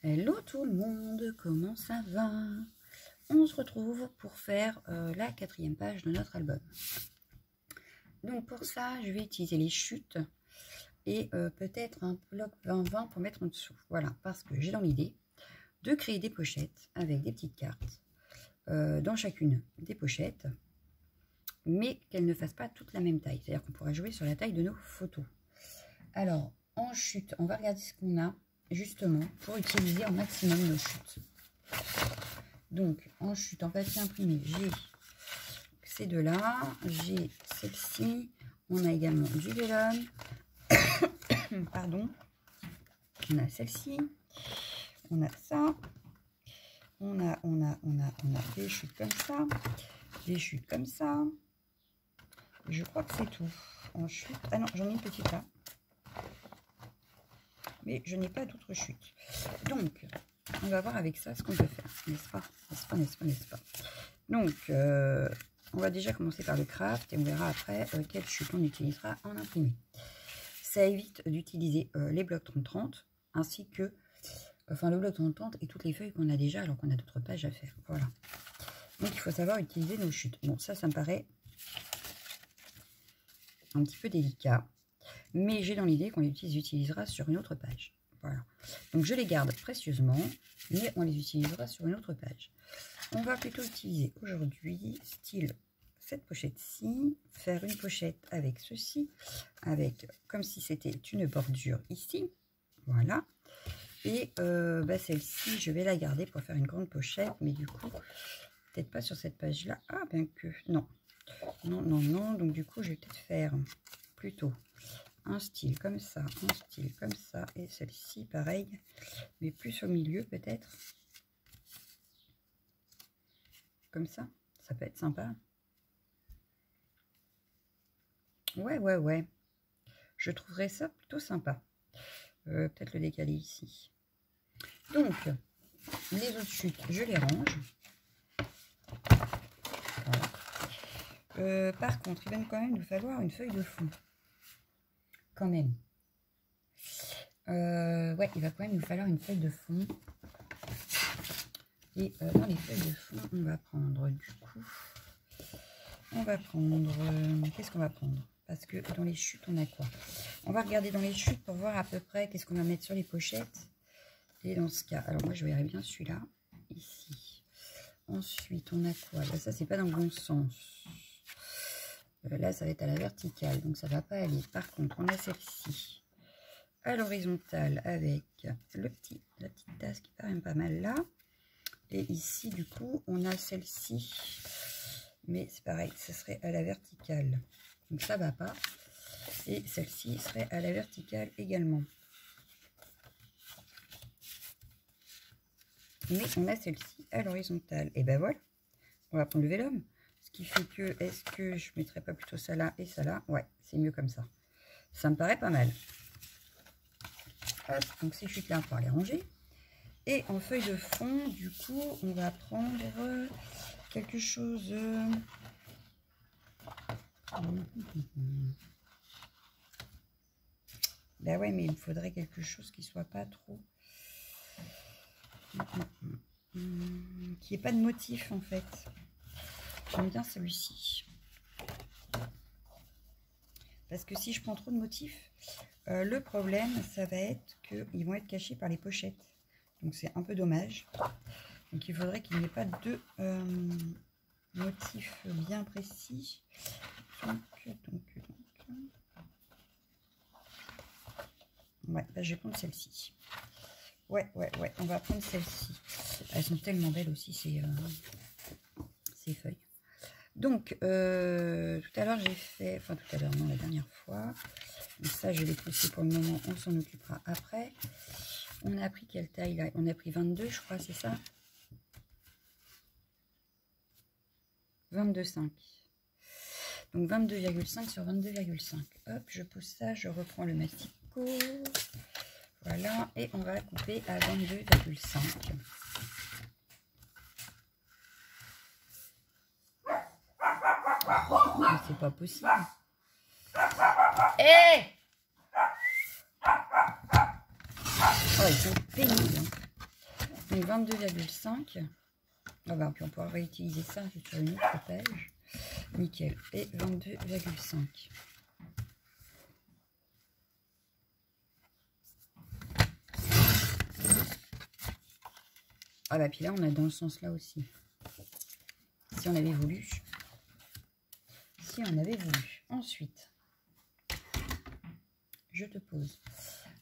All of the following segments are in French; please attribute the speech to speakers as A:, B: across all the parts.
A: Hello tout le monde, comment ça va? On se retrouve pour faire la 4e page de notre album. Donc pour ça, je vais utiliser les chutes et peut-être un bloc 20-20 pour mettre en dessous. Voilà, parce que j'ai dans l'idée de créer des pochettes avec des petites cartes dans chacune des pochettes, mais qu'elles ne fassent pas toute la même taille. C'est-à-dire qu'on pourra jouer sur la taille de nos photos. Alors, en chute, on va regarder ce qu'on a justement pour utiliser au maximum nos chutes. Donc en chute en papier imprimé, j'ai ces deux-là, j'ai celle-ci, on a également du vélum, pardon, on a celle-ci, on a ça, on a des chutes comme ça, des chutes comme ça, je crois que c'est tout en chute. Ah non, j'en ai une petite là. Mais je n'ai pas d'autres chutes. Donc, on va voir avec ça ce qu'on peut faire, n'est-ce pas? N'est-ce pas? Donc, on va déjà commencer par le craft et on verra après quelle chute on utilisera en imprimé. Ça évite d'utiliser les blocs 30-30 ainsi que, le bloc 30-30 et toutes les feuilles qu'on a déjà alors qu'on a d'autres pages à faire. Voilà. Donc, il faut savoir utiliser nos chutes. Bon, ça me paraît un petit peu délicat. Mais j'ai dans l'idée qu'on les utilisera sur une autre page. Voilà. Donc je les garde précieusement, mais on les utilisera sur une autre page. On va plutôt utiliser aujourd'hui, style cette pochette-ci, faire une pochette avec ceci, avec comme si c'était une bordure ici. Voilà. Et celle-ci, je vais la garder pour faire une grande pochette, mais du coup, peut-être pas sur cette page-là. Ah, bien que, non. Non. Donc du coup, je vais peut-être faire plutôt un style comme ça, un style comme ça, et celle-ci pareil, mais plus au milieu peut-être, comme ça peut être sympa. Ouais, je trouverais ça plutôt sympa. Peut-être le décaler ici. Donc, les autres chutes, je les range. Voilà. Par contre, il va quand même nous falloir une feuille de fond. Quand même. Ouais, il va quand même nous falloir une feuille de fond. Et dans les feuilles de fond, on va prendre du coup. On va prendre. Qu'est-ce qu'on va prendre? Parce que dans les chutes, on a quoi? On va regarder dans les chutes pour voir à peu près qu'est-ce qu'on va mettre sur les pochettes. Et dans ce cas, alors moi je verrai bien celui-là, ici. Ensuite, on a quoi? Là, ça, c'est pas dans le bon sens. Là, ça va être à la verticale, donc ça va pas aller. Par contre, on a celle-ci à l'horizontale avec la petite tasse qui paraît pas mal là. Et ici, du coup, on a celle-ci. Mais c'est pareil, ce serait à la verticale. Donc ça va pas. Et celle-ci serait à la verticale également. Mais on a celle-ci à l'horizontale. Et ben voilà, on va prendre le vélum. Ce qui fait que, est-ce que je mettrais pas plutôt ça là et ça là? Ouais, c'est mieux comme ça. Ça me paraît pas mal. Hop, donc ces chutes-là, on va les ranger. Et en feuille de fond, du coup, on va prendre quelque chose... Ben ouais, mais il me faudrait quelque chose qui soit pas trop... qui n'ait pas de motif, en fait. J'aime bien celui-ci. Parce que si je prends trop de motifs, le problème, ça va être qu'ils vont être cachés par les pochettes. Donc c'est un peu dommage. Donc il faudrait qu'il n'y ait pas de motifs bien précis. Ouais, bah, je vais prendre celle-ci. Ouais, on va prendre celle-ci. Elles sont tellement belles aussi, ces feuilles. Donc, tout à l'heure, j'ai fait... Enfin, tout à l'heure, non, la dernière fois. Donc ça, je vais pousser pour le moment. On s'en occupera après. On a pris quelle taille, là? On a pris 22, je crois, c'est ça? 22,5. Donc, 22,5 sur 22,5. Hop, je pousse ça, je reprends le mastico. Voilà, et on va la couper à 22,5. Mais c'est pas possible. Hé! Oh, ils sont pénibles. Donc 22,5. Ah bah, puis on pourra réutiliser ça sur une autre page. Nickel. Et 22,5. Ah bah puis là on a dans le sens là aussi. Si on avait voulu. Si on avait voulu. Ensuite, je te pose.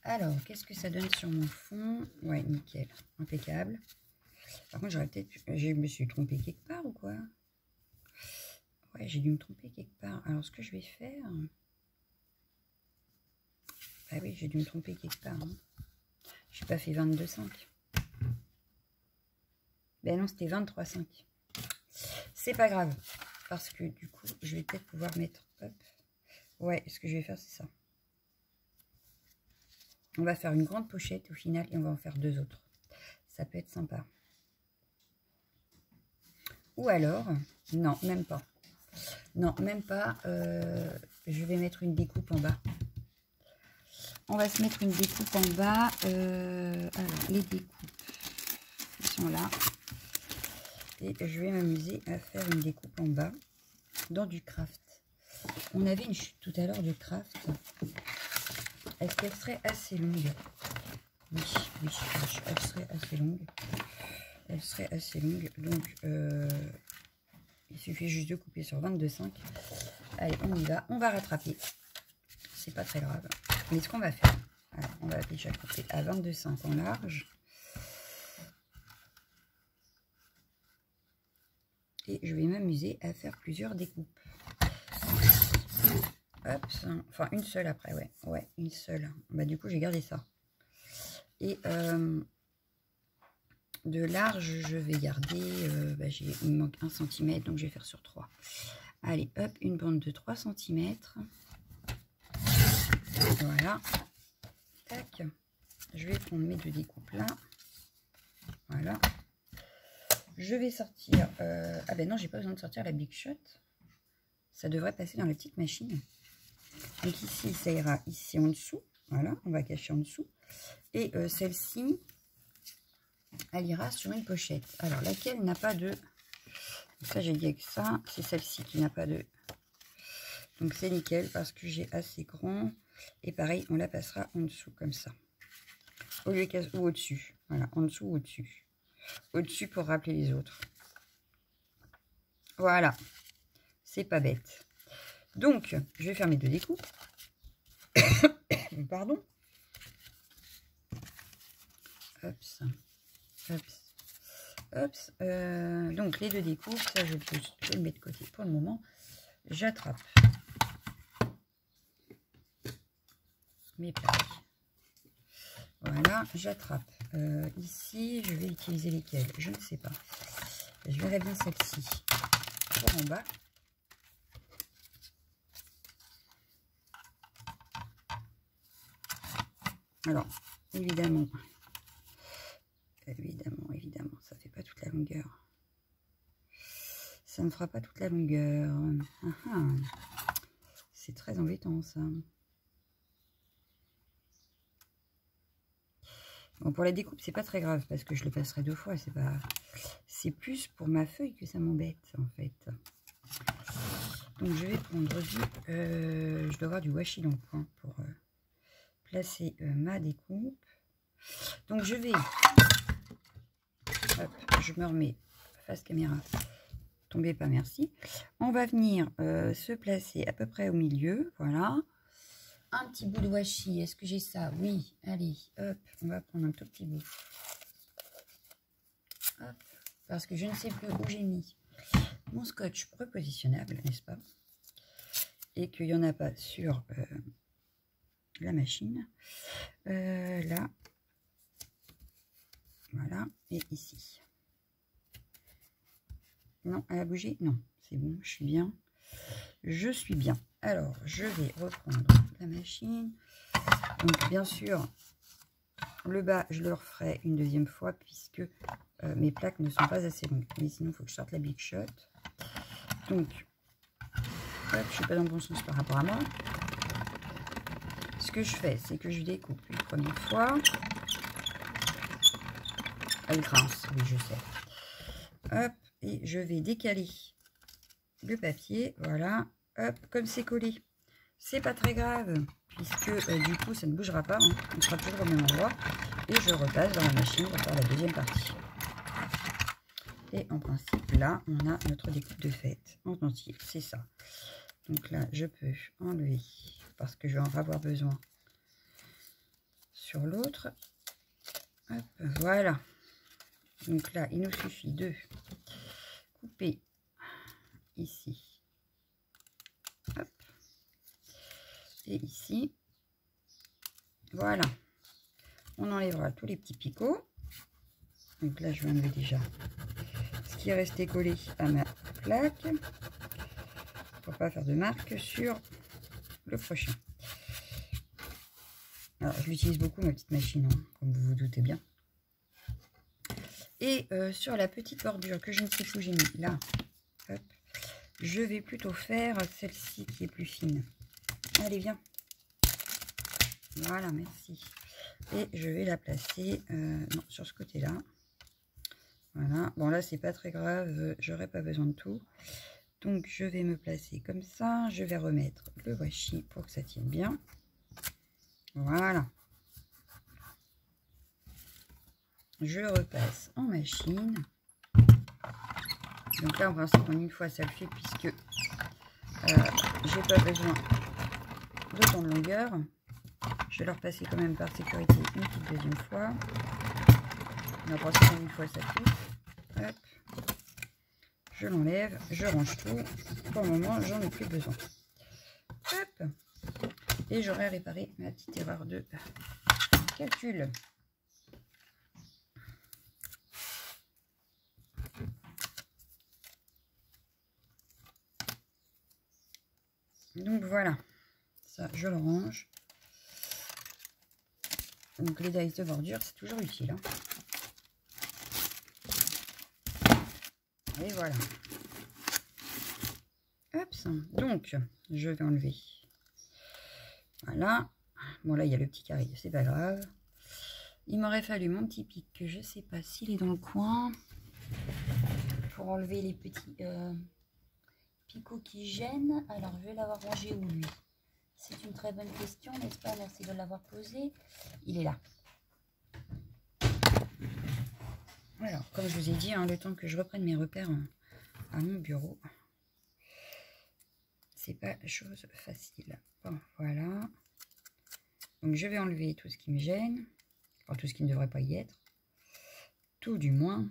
A: Alors, qu'est-ce que ça donne sur mon fond? Ouais, nickel. Impeccable. Par contre, j'aurais peut-être... Je me suis trompée quelque part ou quoi? Ouais, j'ai dû me tromper quelque part. Alors, ce que je vais faire... Ah oui, j'ai dû me tromper quelque part. Hein. Je n'ai pas fait 22,5. Ben non, c'était 23,5. C'est pas grave. Parce que du coup, je vais peut-être pouvoir mettre... Hop. Ouais, ce que je vais faire, c'est ça. On va faire une grande pochette au final et on va en faire 2 autres. Ça peut être sympa. Ou alors... Non, même pas. Non, même pas. Je vais mettre une découpe en bas. On va se mettre une découpe en bas. Alors, les découpes, ils sont là. Et je vais m'amuser à faire une découpe en bas dans du craft. On avait une chute tout à l'heure de craft. Est-ce qu'elle serait assez longue? Oui, oui, elle serait assez longue. Elle serait assez longue. Donc, il suffit juste de couper sur 22,5. Allez, on y va. On va rattraper. C'est pas très grave. Mais ce qu'on va faire, alors, on va déjà couper à 22,5 en large. Et je vais m'amuser à faire plusieurs découpes. Hop, enfin une seule après, ouais. Ouais, une seule. Bah du coup, j'ai gardé ça. Et de large, je vais garder, il me manque 1 cm, donc je vais faire sur 3. Allez, hop, une bande de 3 cm. Voilà. Tac. Je vais prendre mes 2 découpes là. Voilà. Je vais sortir... ah ben non, j'ai pas besoin de sortir la Big Shot. Ça devrait passer dans la petite machine. Donc ici, ça ira ici en dessous. Voilà, on va cacher en dessous. Et celle-ci, elle ira sur une pochette. Alors, laquelle n'a pas de... Ça, j'ai dit que ça, c'est celle-ci qui n'a pas de... Donc, c'est nickel parce que j'ai assez grand. Et pareil, on la passera en dessous comme ça. Au lieu ou au-dessus. Voilà, en dessous ou au-dessus. Au-dessus pour rappeler les autres. Voilà. C'est pas bête. Donc, je vais faire mes 2 découpes. Pardon. Hops. Hops. Hops. Donc, les 2 découpes, ça, je vais le mettre de côté pour le moment. J'attrape mes plaques. Voilà, j'attrape. Ici, je vais utiliser lesquelles? Je ne sais pas. Je verrai bien celle-ci pour en bas. Alors, évidemment, ça fait pas toute la longueur. Ça ne fera pas toute la longueur. C'est très embêtant, ça. Bon, pour la découpe, c'est pas très grave parce que je le passerai 2 fois. C'est plus pour ma feuille que ça m'embête, en fait. Donc, je vais prendre je dois avoir du washi dans le coin pour placer ma découpe. Donc, je vais... Hop, je me remets face caméra. Tombez pas, merci. On va venir se placer à peu près au milieu. Voilà. Un petit bout de washi. Est-ce que j'ai ça? Oui. Allez, hop. On va prendre un tout petit bout. Hop. Parce que je ne sais plus où j'ai mis mon scotch repositionnable, n'est-ce pas? Et qu'il n'y en a pas sur la machine. Là. Voilà. Et ici. Non, elle a bougé? Non. C'est bon, je suis bien. Je suis bien. Alors, je vais reprendre la machine. Donc, bien sûr, le bas, je le referai une 2e fois puisque mes plaques ne sont pas assez longues. Mais sinon, il faut que je sorte la Big Shot. Donc, hop, je ne suis pas dans le bon sens par rapport à moi. Ce que je fais, c'est que je découpe une première fois. Elle grince, oui, je sais. Hop, et je vais décaler le papier. Voilà, hop, comme c'est collé. C'est pas très grave, puisque du coup, ça ne bougera pas. Hein. On sera toujours au même endroit. Et je repasse dans la machine pour faire la deuxième partie. Et en principe, là, on a notre découpe de fête en entier. C'est ça. Donc là, je peux enlever, parce que je vais en avoir besoin sur l'autre. Hop, voilà. Donc là, il nous suffit de couper ici. Hop. Et ici. Voilà. On enlèvera tous les petits picots. Donc là, je vais enlever déjà ce qui est resté collé à ma plaque pour pas faire de marque sur le prochain. Alors, je l'utilise beaucoup, ma petite machine, hein, comme vous vous doutez bien. Et sur la petite bordure que je ne sais plus où j'ai mis, là, hop, je vais plutôt faire celle-ci qui est plus fine. Allez, viens. Voilà, merci. Et je vais la placer non, sur ce côté-là. Voilà. Bon, là, c'est pas très grave. J'aurai pas besoin de tout. Donc, je vais me placer comme ça. Je vais remettre le washi pour que ça tienne bien. Voilà. Je repasse en machine. Donc là, en principe, en une fois, ça le fait puisque j'ai pas besoin d'autant de longueur. Je vais le repasser quand même par sécurité une petite deuxième fois. Mais en principe, en une fois, ça fait. Hop. Je l'enlève, je range tout. Pour le moment, j'en ai plus besoin. Hop. Et j'aurai réparé ma petite erreur de calcul. Donc voilà, ça je le range. Donc les dies de bordure, c'est toujours utile. Hein. Et voilà. Hop, donc je vais enlever. Voilà. Bon là il y a le petit carré, c'est pas grave. Il m'aurait fallu mon petit pic, que je sais pas s'il est dans le coin. Pour enlever les petits picots qui gênent. Alors je vais l'avoir rangé où lui? C'est une très bonne question, n'est-ce pas? Merci de l'avoir posé. Il est là. Alors, comme je vous ai dit, hein, le temps que je reprenne mes repères à mon bureau, c'est pas chose facile. Bon, voilà. Donc, je vais enlever tout ce qui me gêne. Enfin, tout ce qui ne devrait pas y être. Tout du moins.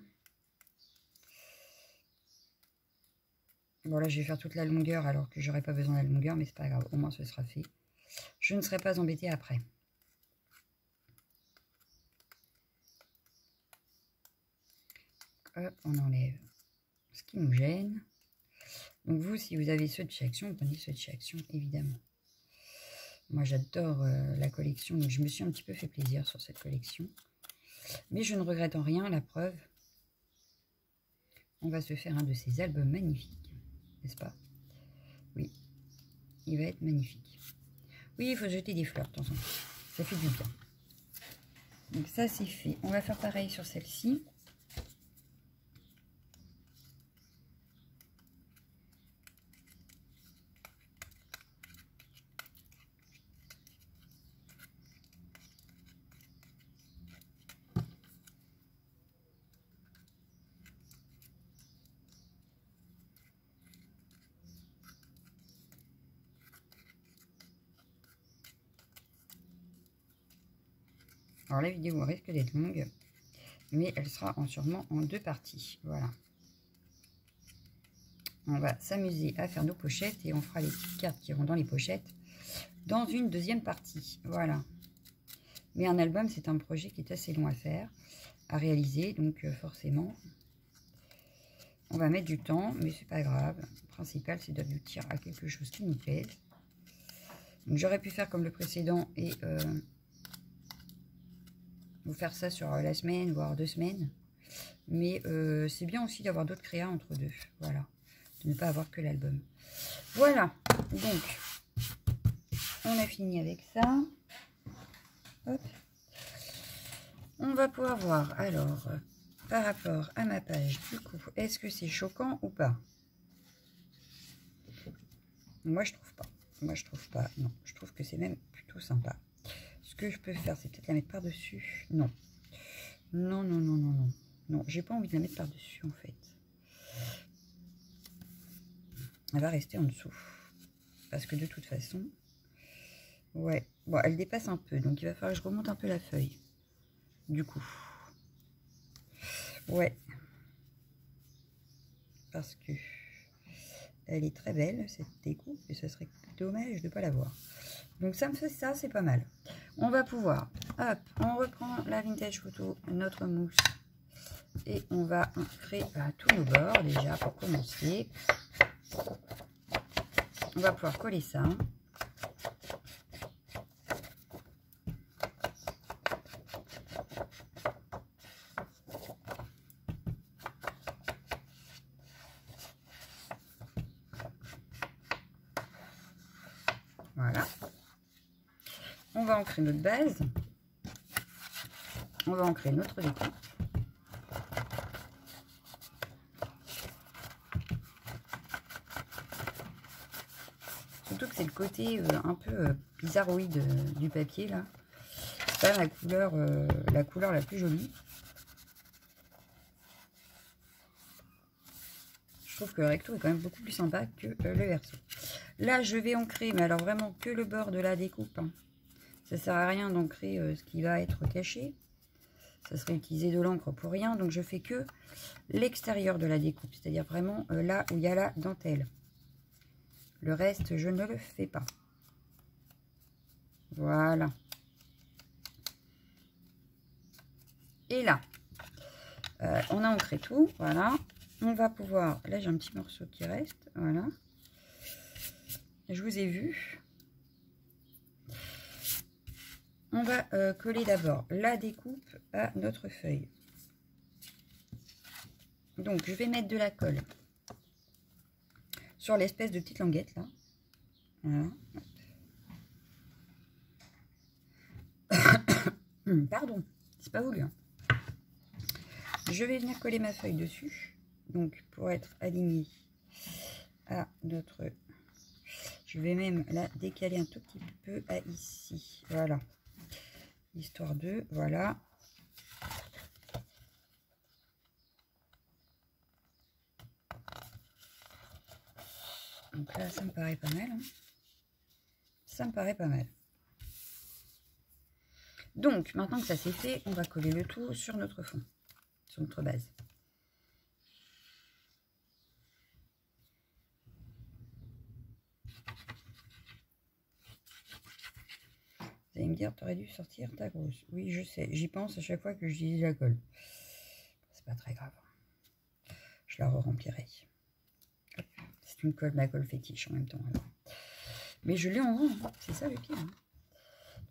A: Bon, là, je vais faire toute la longueur alors que j'aurais pas besoin de la longueur, mais c'est pas grave. Au moins, ce sera fait. Je ne serai pas embêtée après. Hop, on enlève ce qui nous gêne. Donc vous, si vous avez ceux de chez Action, vous prenez ceux de chez Action, évidemment. Moi, j'adore la collection, donc je me suis un petit peu fait plaisir sur cette collection. Mais je ne regrette en rien, la preuve. On va se faire un de ces albums magnifiques, n'est-ce pas? Oui, il va être magnifique. Oui, il faut jeter des fleurs de temps en temps. Ça fait du bien. Donc ça, c'est fait. On va faire pareil sur celle-ci. Alors la vidéo risque d'être longue, mais elle sera sûrement en 2 parties. Voilà. On va s'amuser à faire nos pochettes et on fera les petites cartes qui vont dans les pochettes dans une deuxième partie. Voilà. Mais un album, c'est un projet qui est assez long à faire, à réaliser, donc forcément, on va mettre du temps, mais c'est pas grave. Le principal, c'est d'aboutir à quelque chose qui nous plaise. Donc j'aurais pu faire comme le précédent et vous faire ça sur la semaine, voire 2 semaines. Mais c'est bien aussi d'avoir d'autres créas entre deux. Voilà. De ne pas avoir que l'album. Voilà. Donc, on a fini avec ça. Hop. On va pouvoir voir. Alors, par rapport à ma page, du coup, est-ce que c'est choquant ou pas? Moi, je trouve pas. Moi, je trouve pas. Non, je trouve que c'est même plutôt sympa. Ce que je peux faire, c'est peut-être la mettre par-dessus. Non. Non, non, non, non, non. Non, j'ai pas envie de la mettre par-dessus, en fait. Elle va rester en dessous. Parce que de toute façon... Ouais. Bon, elle dépasse un peu. Donc, il va falloir que je remonte un peu la feuille. Du coup. Ouais. Parce que... Elle est très belle, cette découpe. Et ce serait dommage de ne pas la voir. Donc, ça me fait ça, c'est pas mal. On va pouvoir... Hop, on reprend la vintage photo, notre mousse. Et on va créer tous nos bords, déjà, pour commencer. On va pouvoir coller ça. Voilà. On va ancrer notre base. On va ancrer notre découpe. Surtout que c'est le côté un peu bizarroïde du papier là. C'est pas la couleur la plus jolie. Je trouve que le recto est quand même beaucoup plus sympa que le verso. Là, je vais ancrer, mais alors vraiment que le bord de la découpe. Hein. Ça sert à rien d'ancrer ce qui va être caché. Ça serait utiliser de l'encre pour rien. Donc, je fais que l'extérieur de la découpe. C'est-à-dire vraiment là où il y a la dentelle. Le reste, je ne le fais pas. Voilà. Et là, on a ancré tout. Voilà. On va pouvoir... Là, j'ai un petit morceau qui reste. Voilà. Je vous ai vu. On va coller d'abord la découpe à notre feuille. Donc, je vais mettre de la colle sur l'espèce de petite languette là. Voilà. Pardon, c'est pas voulu. Hein. Je vais venir coller ma feuille dessus. Donc, pour être alignée à notre... Je vais même la décaler un tout petit peu à ici. Voilà. Histoire de... Voilà. Donc là, ça me paraît pas mal. Hein. Ça me paraît pas mal. Donc, maintenant que ça c'est fait, on va coller le tout sur notre fond, sur notre base. Vous allez me dire, tu aurais dû sortir ta grosse. Oui, je sais, j'y pense à chaque fois que j'utilise la colle. C'est pas très grave. Je la remplirai. C'est une colle, ma colle fétiche en même temps. Alors. Mais je l'ai en grand, c'est ça le pire. Hein.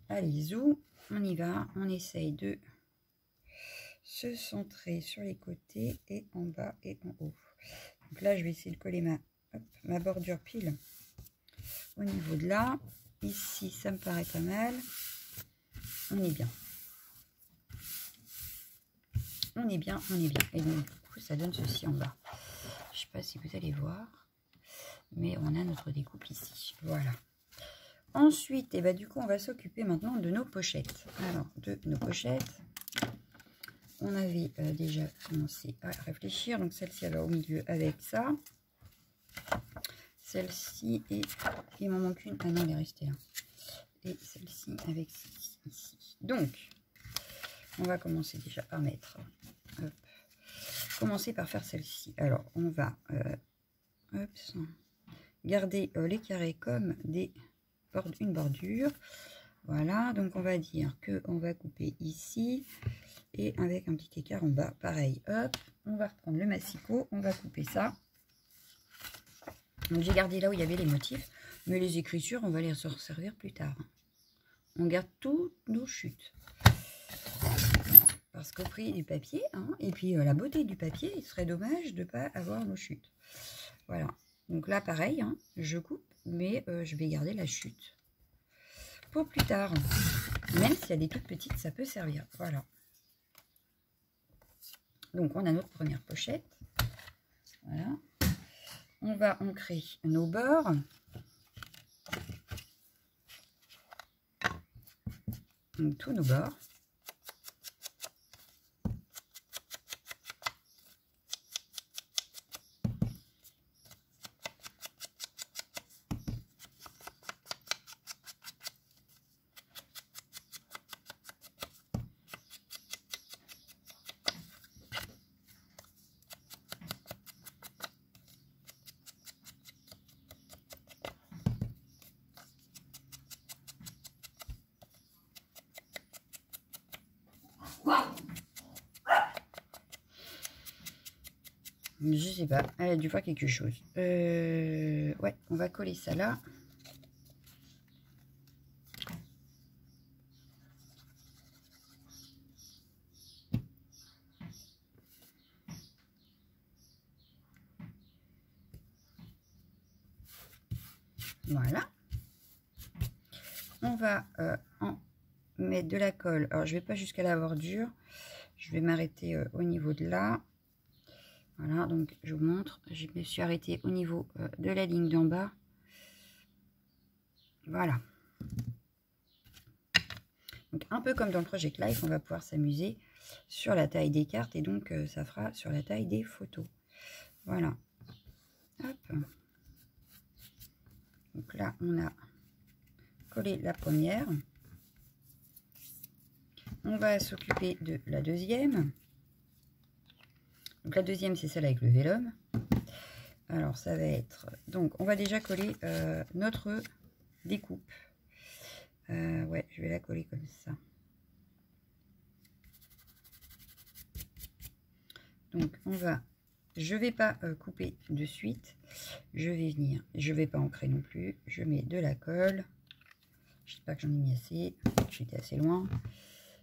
A: Allez, zou, on y va. On essaye de se centrer sur les côtés et en bas et en haut. Donc là, je vais essayer de coller ma bordure pile au niveau de là. Ici, ça me paraît pas mal. On est bien. On est bien, on est bien. Et donc, du coup, ça donne ceci en bas. Je sais pas si vous allez voir. Mais on a notre découpe ici. Voilà. Ensuite, et bah, du coup, on va s'occuper maintenant de nos pochettes. Alors, de nos pochettes. On avait déjà commencé à réfléchir. Donc, celle-ci, elle va au milieu avec ça. Celle-ci, et il m'en manque une. Ah non, elle est restée là. Et celle-ci avec celle-ci ici. Donc, on va commencer déjà par mettre... Hop, commencer par faire celle-ci. Alors, on va garder les carrés comme une bordure. Voilà, donc on va dire que on va couper ici et avec un petit écart en bas. Pareil, hop, on va reprendre le massicot, on va couper ça. Donc j'ai gardé là où il y avait les motifs, mais les écritures, on va les resservir plus tard. On garde toutes nos chutes. Parce qu'au prix du papier, hein, et puis la beauté du papier, il serait dommage de ne pas avoir nos chutes. Voilà. Donc là, pareil, hein, je coupe, mais je vais garder la chute pour plus tard. Même s'il y a des toutes petites, ça peut servir. Voilà. Donc, on a notre première pochette. Voilà. On va ancrer nos bords. Donc, tous nos bords. Je sais pas, elle a dû faire quelque chose. Ouais, on va coller ça là. Voilà. On va en mettre de la colle. Alors, je vais pas jusqu'à la bordure. Je vais m'arrêter au niveau de là. Voilà, donc je vous montre. Je me suis arrêtée au niveau de la ligne d'en bas. Voilà. Donc, un peu comme dans le Project Life, on va pouvoir s'amuser sur la taille des cartes. Et donc, ça fera sur la taille des photos. Voilà. Hop. Donc là, on a collé la première. On va s'occuper de la deuxième. Donc la deuxième, c'est celle avec le vélum. Alors ça va être... Donc on va déjà coller notre découpe. Ouais, je vais la coller comme ça. Donc on va... Je vais pas couper de suite. Je vais venir... Je vais pas ancrer non plus. Je mets de la colle. Je sais pas que j'en ai mis assez. J'étais assez loin.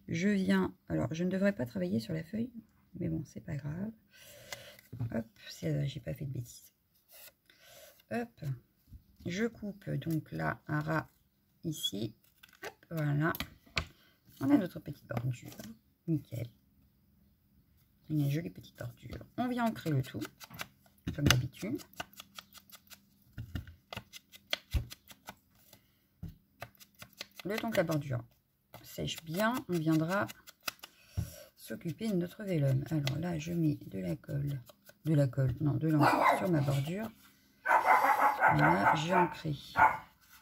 A: Je viens... Alors je ne devrais pas travailler sur la feuille. Mais bon, c'est pas grave. Hop, j'ai pas fait de bêtises. Hop, je coupe donc là un ras ici. Hop, voilà. On a notre petite bordure. Nickel. Une jolie petite bordure. On vient ancrer le tout, comme d'habitude. Le temps que la bordure sèche bien, on viendra s'occuper de notre vélum. Alors là, je mets de l'encre sur ma bordure. Voilà, j'ai ancré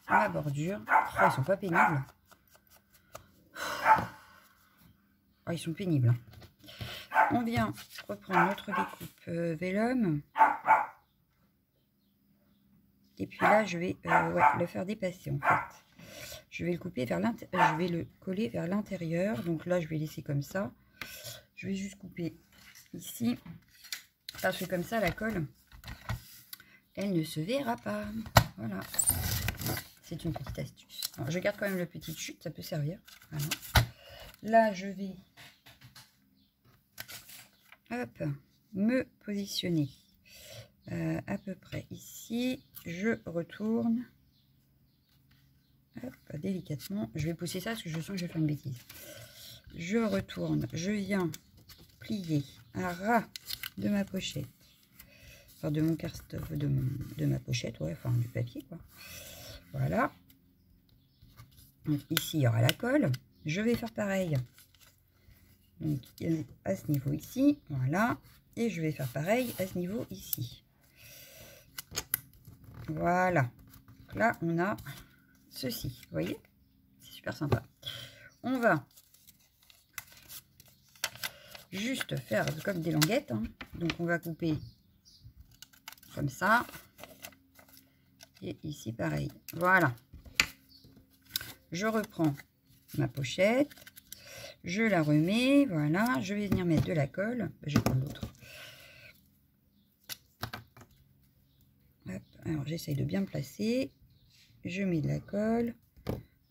A: ma bordure. Oh, ils sont pas pénibles. Oh, ils sont pénibles. On vient reprendre notre découpe vélum. Et puis là, je vais le faire dépasser en fait. Je vais le couper vers l'intérieur. Je vais le coller vers l'intérieur. Donc là, je vais laisser comme ça. Je vais juste couper ici. Parce que comme ça, la colle, elle ne se verra pas. Voilà. C'est une petite astuce. Alors, je garde quand même la petite chute, ça peut servir. Voilà. Là, je vais hop, me positionner à peu près ici. Je retourne. Hop, délicatement. Je vais pousser ça parce que je sens que je vais faire une bêtise. Je retourne. Je viens plier un ras de ma pochette. Enfin, de mon carte, de ma pochette, ouais, enfin du papier, quoi. Voilà. Donc ici, il y aura la colle. Je vais faire pareil. Donc à ce niveau ici, voilà. Et je vais faire pareil à ce niveau ici. Voilà. Donc là, on a ceci. Vous voyez? C'est super sympa. On va juste faire comme des languettes. Hein. Donc on va couper comme ça. Et ici, pareil. Voilà. Je reprends ma pochette. Je la remets. Voilà. Je vais venir mettre de la colle. Je vais prendre l'autre. Alors, j'essaye de bien me placer. Je mets de la colle.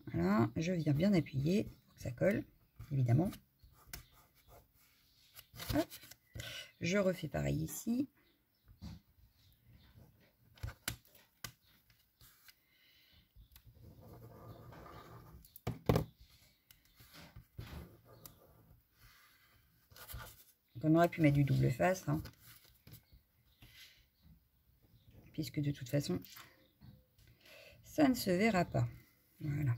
A: Voilà. Je viens bien appuyer pour que ça colle, évidemment. Hop. Je refais pareil ici. On aurait pu mettre du double face, hein, puisque de toute façon, ça ne se verra pas. Voilà.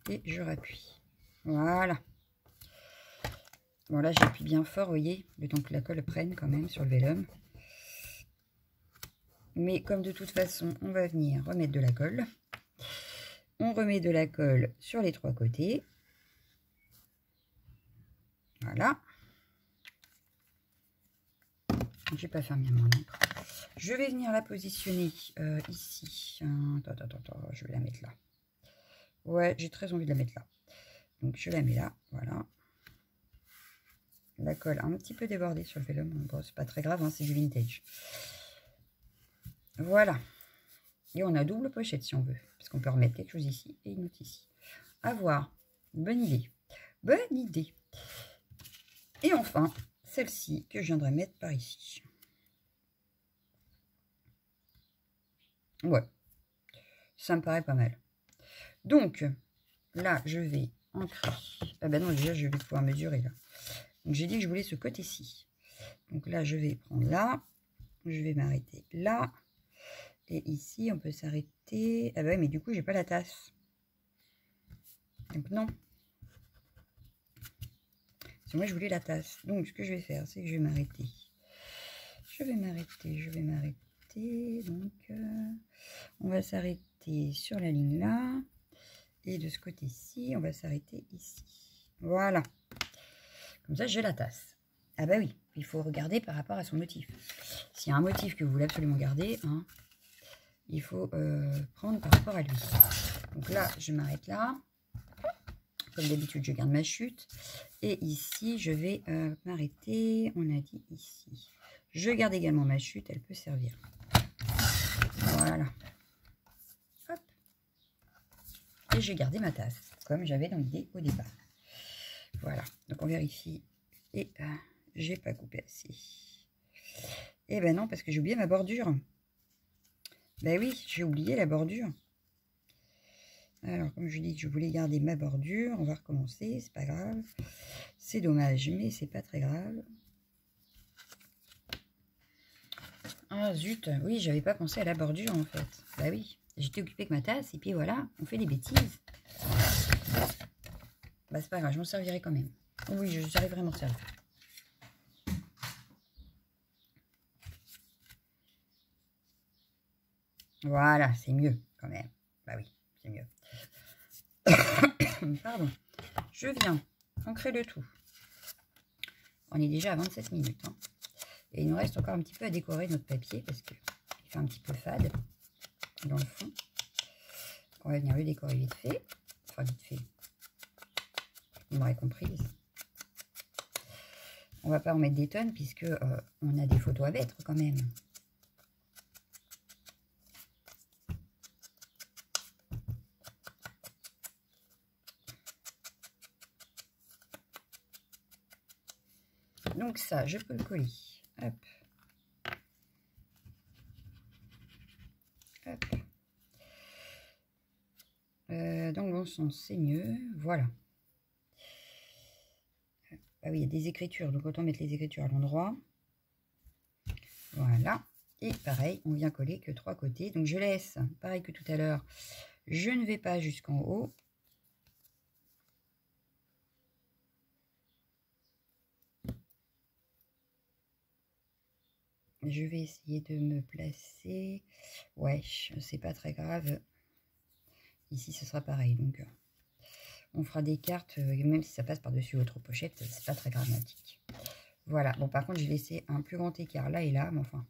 A: Et je rappuie. Voilà. Bon, là, j'appuie bien fort, vous voyez, le temps que la colle prenne quand même sur le vélum. Mais comme de toute façon, on va venir remettre de la colle. On remet de la colle sur les 3 côtés. Voilà. Je n'ai pas fermé mon encre. Je vais venir la positionner ici. Attends, je vais la mettre là. Ouais, j'ai très envie de la mettre là. Donc, je la mets là. Voilà. La colle un petit peu débordée sur le vélum. Bon, c'est pas très grave, hein, c'est du vintage. Voilà. Et on a double pochette si on veut. Parce qu'on peut remettre quelque chose ici et une autre ici. À voir. Bonne idée. Bonne idée. Et enfin, celle-ci que je viendrai mettre par ici. Ouais. Ça me paraît pas mal. Donc, là, je vais ancrer. Ah ben non, déjà, je vais pouvoir mesurer là. Donc, j'ai dit que je voulais ce côté-ci. Donc là, je vais prendre là. Je vais m'arrêter là. Et ici, on peut s'arrêter. Ah bah oui, mais du coup, j'ai pas la tasse. Donc non. Parce que moi, je voulais la tasse. Donc, ce que je vais faire, c'est que je vais m'arrêter. Je vais m'arrêter. Donc, on va s'arrêter sur la ligne là. Et de ce côté-ci, on va s'arrêter ici. Voilà. Comme ça, j'ai la tasse. Ah bah oui, il faut regarder par rapport à son motif. S'il y a un motif que vous voulez absolument garder, hein, il faut prendre par rapport à lui. Donc là, je m'arrête là. Comme d'habitude, je garde ma chute. Et ici, je vais m'arrêter. On a dit ici. Je garde également ma chute. Elle peut servir. Voilà. Hop. Et j'ai gardé ma tasse. Comme j'avais dans l'idée au départ. Voilà. Donc, on vérifie. Et j'ai pas coupé assez. Et ben non, parce que j'ai oublié ma bordure. Ben oui, j'ai oublié la bordure. Alors, comme je dis que je voulais garder ma bordure, on va recommencer, c'est pas grave. C'est dommage, mais c'est pas très grave. Ah zut, oui, j'avais pas pensé à la bordure en fait. Bah oui, j'étais occupée avec ma tasse et puis voilà, on fait des bêtises. Bah c'est pas grave, je m'en servirai quand même. Oui, j'arriverai à m'en servir. Voilà, c'est mieux quand même. Bah oui, c'est mieux. Pardon. Je viens ancrer le tout. On est déjà à 27 minutes. Hein. Et il nous reste encore un petit peu à décorer notre papier parce qu'il fait un petit peu fade dans le fond. Donc on va venir le décorer vite fait. Enfin, vite fait. Vous m'aurez compris. On va pas en mettre des tonnes puisque on a des photos à mettre quand même. Donc ça, je peux le coller. Hop. Hop. Dans le bon sens, c'est mieux. Voilà. Ah oui, il y a des écritures, donc autant mettre les écritures à l'endroit. Voilà. Et pareil, on vient coller que 3 côtés. Donc je laisse, pareil que tout à l'heure, je ne vais pas jusqu'en haut. Je vais essayer de me placer. Ouais, c'est pas très grave. Ici, ce sera pareil. Donc, on fera des cartes, même si ça passe par-dessus votre pochette, c'est pas très dramatique. Voilà. Bon, par contre, j'ai laissé un plus grand écart là et là, mais enfin.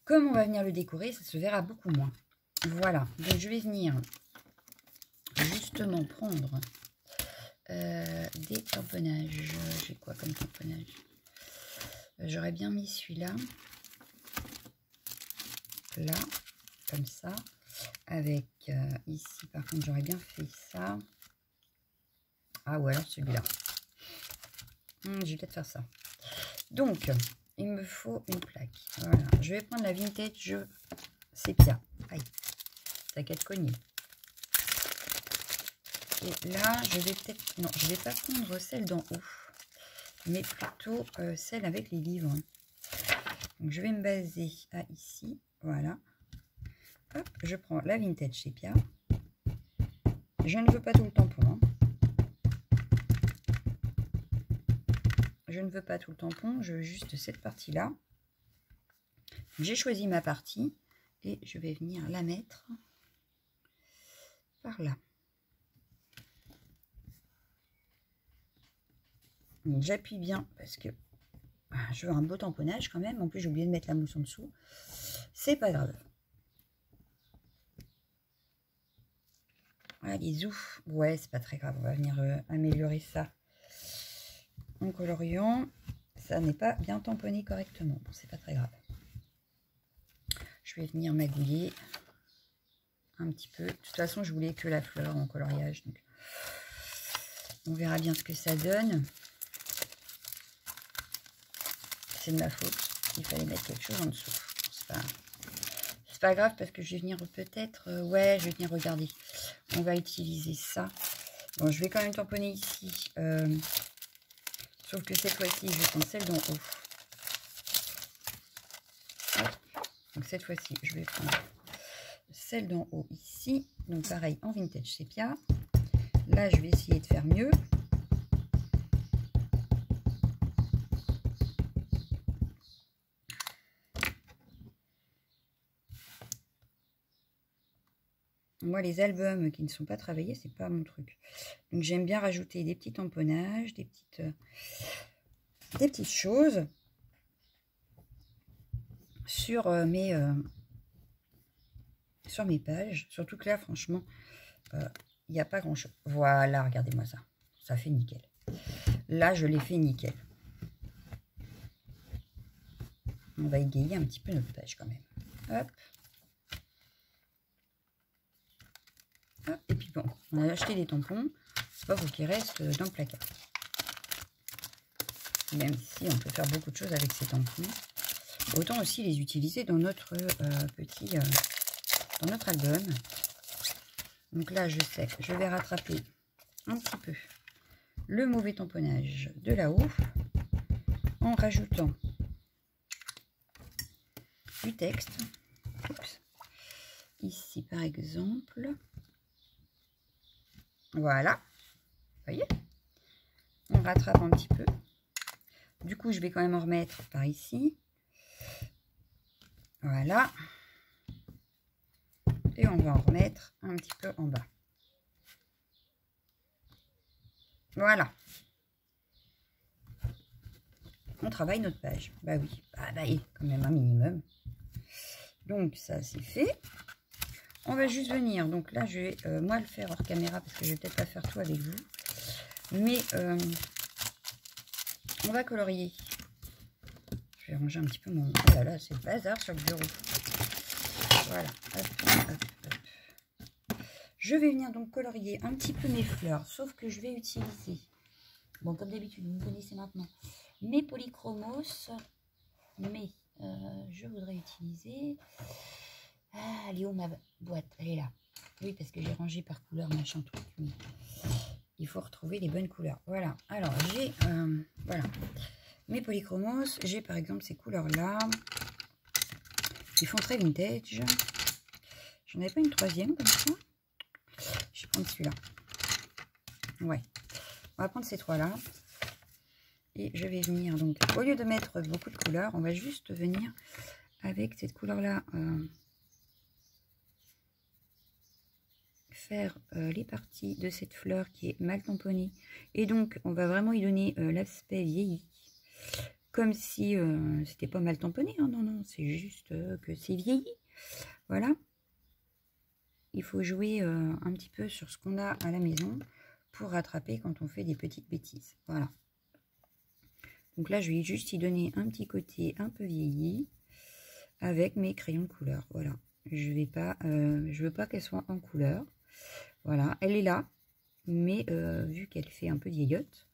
A: Comme on va venir le décorer, ça se verra beaucoup moins. Voilà. Donc, je vais venir justement prendre des tamponnages. J'ai quoi comme tamponnage? J'aurais bien mis celui-là, là, comme ça, avec ici, par contre, j'aurais bien fait ça. Ah, ou alors celui-là. Je vais peut-être faire ça. Donc, il me faut une plaque. Voilà, je vais prendre la vintage sépia. Aïe, ça qu'à te cogner. Et là, je vais peut-être... Non, je ne vais pas prendre celle d'en haut. mais plutôt celle avec les livres. Donc je vais me baser à ici, voilà. Hop, je prends la Vintage Sépia. Je ne veux pas tout le tampon. Hein. Je ne veux pas tout le tampon, je veux juste cette partie-là. J'ai choisi ma partie et je vais venir la mettre par là. J'appuie bien parce que je veux un beau tamponnage quand même. En plus, j'ai oublié de mettre la mousse en dessous. C'est pas grave. Allez, ouf. Ouais, c'est pas très grave. On va venir améliorer ça en coloriant. Ça n'est pas bien tamponné correctement. Bon, c'est pas très grave. Je vais venir magouiller un petit peu. De toute façon, je voulais que la fleur en coloriage. Donc on verra bien ce que ça donne. C'est de ma faute. Il fallait mettre quelque chose en dessous. C'est pas grave parce que je vais venir peut-être... ouais, je vais venir regarder. On va utiliser ça. Bon, je vais quand même tamponner ici. Sauf que cette fois-ci, je vais prendre celle d'en haut. Donc cette fois-ci, je vais prendre celle d'en haut ici. Donc pareil, en Vintage Sépia. Là, je vais essayer de faire mieux. Moi, les albums qui ne sont pas travaillés, c'est pas mon truc. Donc, j'aime bien rajouter des petits tamponnages, des petites choses sur mes pages. Surtout que là, franchement, il n'y a pas grand-chose. Voilà, regardez-moi ça. Ça fait nickel. Là, je l'ai fait nickel. On va égayer un petit peu notre page quand même. Hop. Et puis bon, on a acheté des tampons, c'est pas vous qui restent dans le placard. Même si on peut faire beaucoup de choses avec ces tampons, autant aussi les utiliser dans notre dans notre album. Donc là, je sais, je vais rattraper un petit peu le mauvais tamponnage de là-haut en rajoutant du texte. Oups. Ici, par exemple. Voilà, vous voyez, on rattrape un petit peu. Du coup, je vais quand même en remettre par ici. Voilà. Et on va en remettre un petit peu en bas. Voilà. On travaille notre page. Bah oui, bah, quand même un minimum. Donc, ça, c'est fait. On va juste venir, donc là je vais moi le faire hors caméra parce que je vais peut-être pas faire tout avec vous, mais on va colorier. Je vais ranger un petit peu mon... Oh là là, c'est le bazar sur le bureau. Voilà, hop, hop, hop. Je vais venir donc colorier un petit peu mes fleurs, sauf que je vais utiliser, bon comme d'habitude, vous me connaissez maintenant, mes polychromos, mais je voudrais utiliser... Ah, elle est où ma boîte? Elle est là. Oui, parce que j'ai rangé par couleur, machin, truc. Mais il faut retrouver les bonnes couleurs. Voilà. Alors, j'ai voilà, mes polychromos. J'ai par exemple ces couleurs-là. Qui font très vintage. J'en avais pas une troisième comme ça. Je vais prendre celui-là. Ouais. On va prendre ces trois-là. Et je vais venir, donc, au lieu de mettre beaucoup de couleurs, on va juste venir avec cette couleur-là. Faire les parties de cette fleur qui est mal tamponnée et donc on va vraiment y donner l'aspect vieilli comme si c'était pas mal tamponné, hein. Non non, c'est juste que c'est vieilli. Voilà, il faut jouer un petit peu sur ce qu'on a à la maison pour rattraper quand on fait des petites bêtises. Voilà, donc là je vais juste y donner un petit côté un peu vieilli avec mes crayons de couleur. Voilà, je veux pas qu'elle soit en couleur. Voilà, elle est là, mais vu qu'elle fait un peu vieillotte,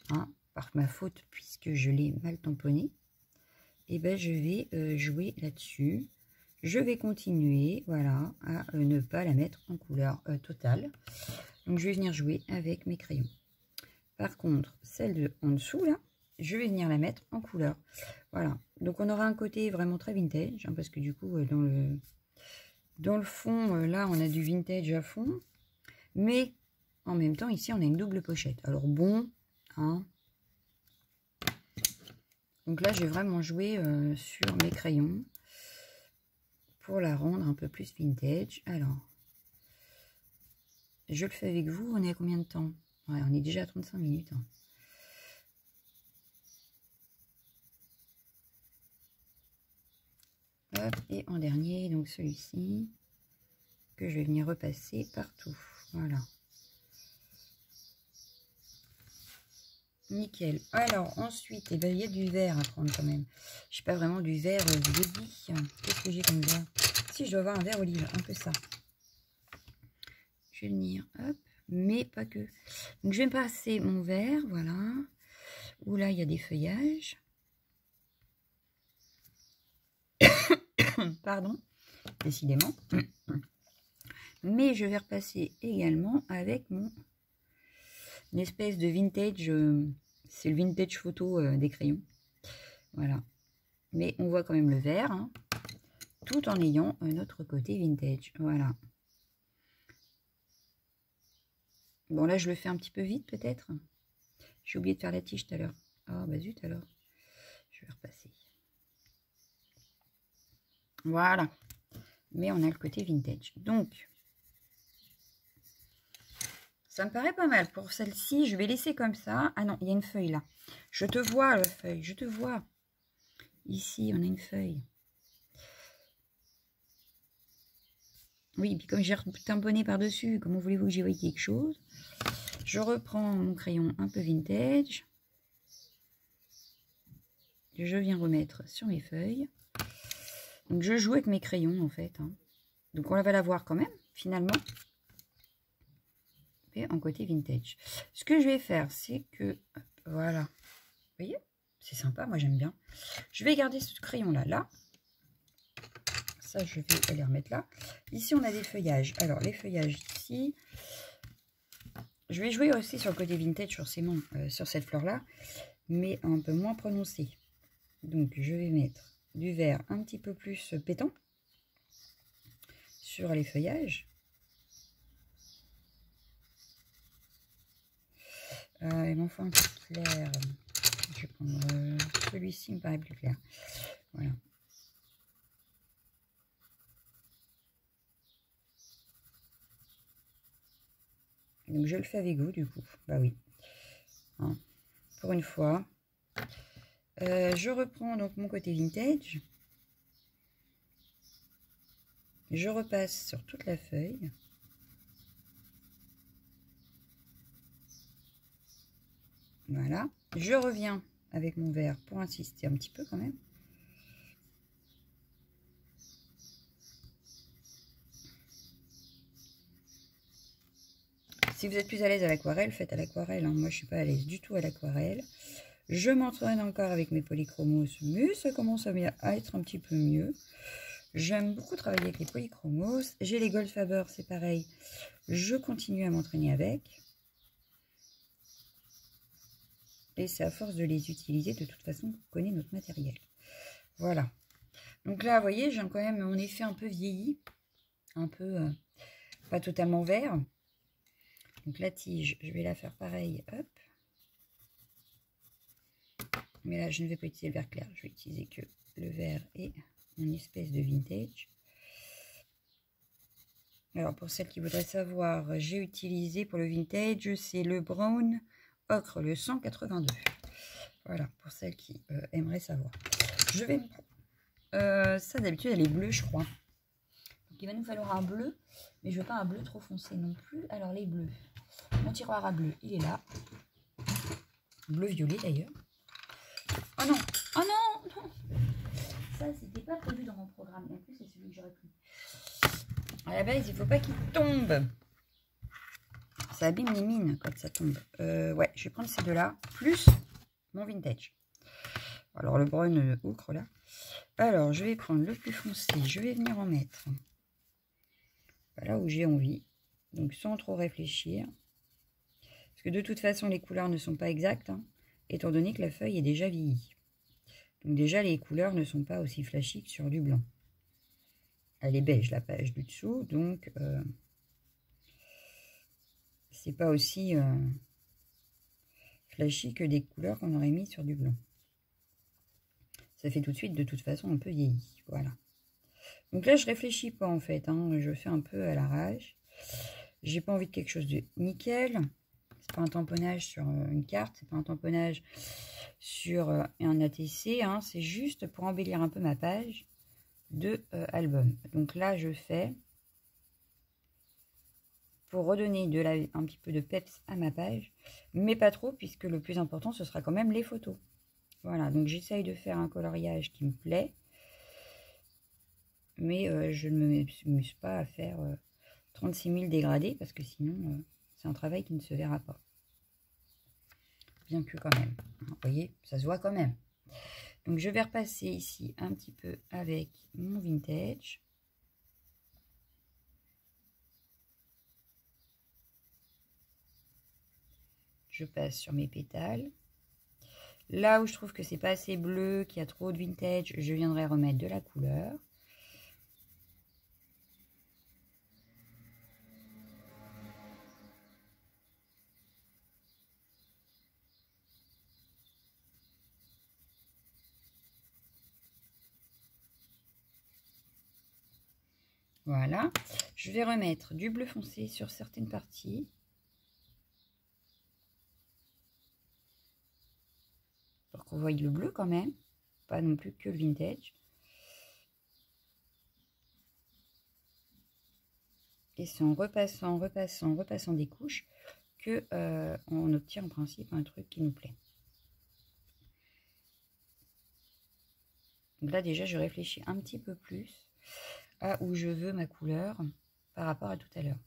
A: hein, par ma faute puisque je l'ai mal tamponnée, et ben je vais jouer là-dessus. Je vais continuer, voilà, à ne pas la mettre en couleur totale. Donc je vais venir jouer avec mes crayons. Par contre, celle de en dessous là, je vais venir la mettre en couleur. Voilà, donc on aura un côté vraiment très vintage, hein, parce que du coup, dans le fond, là, on a du vintage à fond. Mais en même temps, ici, on a une double pochette. Alors bon, hein. Donc là, j'ai vraiment joué sur mes crayons pour la rendre un peu plus vintage. Alors, je le fais avec vous. On est à combien de temps? Ouais, on est déjà à 35 minutes. Hein. Hop, et en dernier, donc celui-ci, que je vais venir repasser partout. Voilà. Nickel. Alors, ensuite, eh ben, il y a du vert à prendre quand même. Je sais pas vraiment du vert body. Qu'est-ce que j'ai comme vert? Si, je dois avoir un vert olive, un peu ça. Je vais venir, hop, mais pas que. Donc, je vais me passer mon vert, voilà. Où là, il y a des feuillages. Pardon, décidément. Mais je vais repasser également avec mon une espèce de vintage. C'est le vintage photo des crayons. Voilà. Mais on voit quand même le vert, hein, tout en ayant notre côté vintage. Voilà. Bon, là, je le fais un petit peu vite, peut-être. J'ai oublié de faire la tige tout à l'heure. Ah, bah zut, alors. Je vais repasser. Voilà. Mais on a le côté vintage. Donc, ça me paraît pas mal. Pour celle-ci, je vais laisser comme ça. Ah non, il y a une feuille là. Je te vois, la feuille. Je te vois. Ici, on a une feuille. Oui, puis comme j'ai tamponné par-dessus, comment voulez-vous que j'y voie quelque chose? Je reprends mon crayon un peu vintage. Je viens remettre sur mes feuilles. Donc, je joue avec mes crayons, en fait. Hein. Donc, on va la voir quand même, finalement. Et en côté vintage. Ce que je vais faire, c'est que... Hop, voilà. Vous voyez? C'est sympa, moi j'aime bien. Je vais garder ce crayon-là, là. Ça, je vais les remettre là. Ici, on a des feuillages. Alors, les feuillages ici... Je vais jouer aussi sur le côté vintage, forcément, sur cette fleur-là, mais un peu moins prononcé. Donc, je vais mettre du vert un petit peu plus pétant sur les feuillages. Il m'en faut un peu clair. Je vais prendre celui-ci, il me paraît plus clair. Voilà. Donc, je le fais avec vous, du coup. Bah oui. Hein, pour une fois. Je reprends donc mon côté vintage. Je repasse sur toute la feuille. Voilà. Je reviens avec mon vert pour insister un petit peu quand même. Si vous êtes plus à l'aise à l'aquarelle, faites à l'aquarelle. Hein. Moi, je ne suis pas à l'aise du tout à l'aquarelle. Je m'entraîne encore avec mes polychromos, mais ça commence à être un petit peu mieux. J'aime beaucoup travailler avec les polychromos. J'ai les Goldfaber, c'est pareil. Je continue à m'entraîner avec. Et c'est à force de les utiliser, de toute façon, qu'on connaît notre matériel. Voilà. Donc là, vous voyez, j'ai quand même mon effet un peu vieilli. Un peu, pas totalement vert. Donc la tige, je vais la faire pareil. Hop. Mais là, je ne vais pas utiliser le vert clair. Je vais utiliser que le vert et une espèce de vintage. Alors, pour celles qui voudraient savoir, j'ai utilisé pour le vintage, c'est le Brown Ocre, le 182. Voilà, pour celles qui aimeraient savoir. Je vais... ça, d'habitude, elle est bleue, je crois. Donc, il va nous falloir un bleu, mais je ne veux pas un bleu trop foncé non plus. Alors, les bleus. Mon tiroir à bleu, il est là. Bleu-violet, d'ailleurs. Oh non! Oh non! Non! Ça, c'était pas prévu dans mon programme. Et en plus, c'est celui que j'aurais pris. À la base, il ne faut pas qu'il tombe. Ça abîme les mines quand ça tombe. Ouais, je vais prendre ces deux-là, plus mon vintage. Alors, le brun ocre, là. Alors, je vais prendre le plus foncé. Je vais venir en mettre là où j'ai envie. Donc, sans trop réfléchir. Parce que de toute façon, les couleurs ne sont pas exactes. Hein. étant donné que la feuille est déjà vieillie. Donc déjà, les couleurs ne sont pas aussi flashy que sur du blanc. Elle est beige, la page du dessous, donc c'est pas aussi flashy que des couleurs qu'on aurait mis sur du blanc. Ça fait tout de suite, de toute façon, un peu vieilli. Voilà. Donc là, je réfléchis pas, en fait. Hein. Je fais un peu à l'arrache. J'ai pas envie de quelque chose de nickel. C'est pas un tamponnage sur une carte. C'est pas un tamponnage sur un ATC. Hein. C'est juste pour embellir un peu ma page de album. Donc là, je fais pour redonner un petit peu de peps à ma page. Mais pas trop, puisque le plus important, ce sera quand même les photos. Voilà, donc j'essaye de faire un coloriage qui me plaît. Mais je ne m'amuse pas à faire 36 000 dégradés parce que sinon, c'est un travail qui ne se verra pas. Bien que quand même. Vous voyez, ça se voit quand même. Donc, je vais repasser ici un petit peu avec mon vintage. Je passe sur mes pétales. Là où je trouve que c'est pas assez bleu, qu'il y a trop de vintage, je viendrai remettre de la couleur. Voilà. Je vais remettre du bleu foncé sur certaines parties. Pour qu'on voie le bleu quand même. Pas non plus que le vintage. Et c'est en repassant des couches que on obtient en principe un truc qui nous plaît. Donc là déjà je réfléchis un petit peu plus à où je veux ma couleur par rapport à tout à l'heure.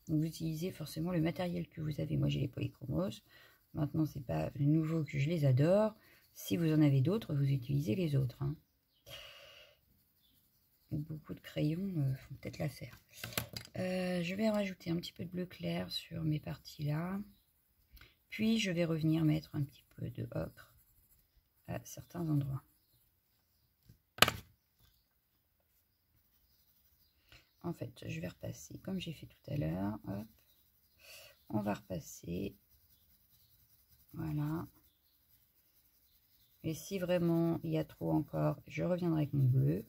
A: Vous utilisez forcément le matériel que vous avez. Moi j'ai les polychromos. Maintenant c'est pas nouveau que je les adore. Si vous en avez d'autres, vous utilisez les autres. Hein. Beaucoup de crayons font peut-être l'affaire. Je vais rajouter un petit peu de bleu clair sur mes parties là. Puis je vais revenir mettre un petit peu de ocre à certains endroits. En fait, je vais repasser comme j'ai fait tout à l'heure. On va repasser. Voilà. Et si vraiment il y a trop encore, je reviendrai avec mon bleu.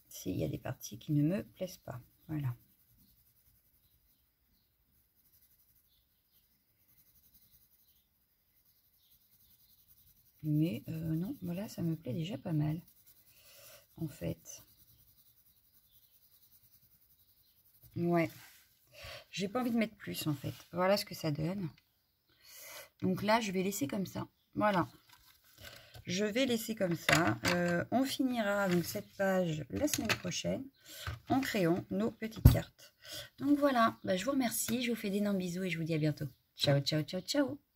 A: S'il y a des parties qui ne me plaisent pas. Voilà. Mais non, voilà, ça me plaît déjà pas mal. En fait. Ouais. J'ai pas envie de mettre plus en fait. Voilà ce que ça donne. Donc là, je vais laisser comme ça. Voilà. Je vais laisser comme ça. On finira donc cette page la semaine prochaine en créant nos petites cartes. Donc voilà, je vous remercie. Je vous fais d'énormes bisous et je vous dis à bientôt. Ciao, ciao, ciao, ciao.